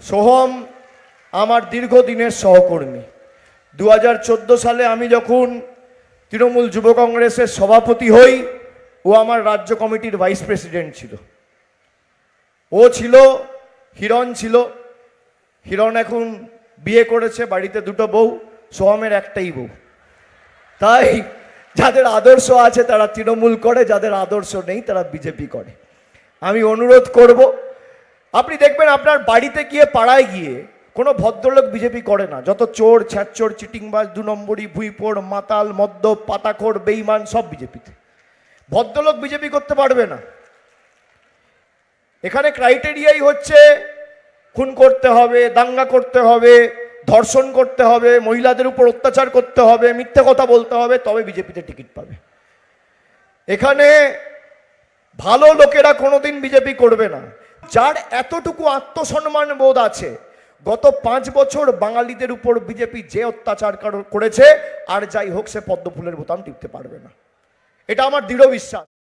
সোহম আমার দীর্ঘদিনের সহকর্মী। 2014 সালে আমি যখন তৃণমূল যুব কংগ্রেসের সভাপতি হই, ও আমার রাজ্য কমিটির ভাইস প্রেসিডেন্ট ছিল। ও ছিল, হিরণ ছিল। হিরণ এখন বিয়ে করেছে, বাড়িতে দুটো বউ, সোহমের একটাই বউ। তাই যাদের আদর্শ আছে তারা তৃণমূল করে, যাদের আদর্শ নেই তারা বিজেপি করে। আমি অনুরোধ করব, আপনি দেখবেন আপনার বাড়িতে গিয়ে, পাড়ায় গিয়ে কোনো ভদ্রলোক বিজেপি করে না। যত চোর, ছ্যাঁচোর, চিটিংবাজ, 2 নম্বরি, ভুইপোড়, মাতাল, মদ্যপ, পাতাখোর, বেঈমান সব বিজেপিতে। ভদ্রলোক বিজেপি করতে পারবে না। এখানে ক্রাইটেরিয়াই হচ্ছে খুন করতে হবে, দাঙ্গা করতে হবে, ধর্ষণ করতে হবে, মহিলাদের উপর অত্যাচার করতে হবে, মিথ্যে কথা বলতে হবে, তবে বিজেপিতে টিকিট পাবে। এখানে ভালো লোকেরা কোনোদিন বিজেপি করবে না। যার এতটুকু আত্মসম্মান বোধ আছে, গত 5 বছর বাঙালিদের উপর বিজেপি যে অত্যাচার করেছে, আর যাই হোক সে পদ্মফুলের বোতাম টিপতে পারবে না। এটা আমার দৃঢ় বিশ্বাস।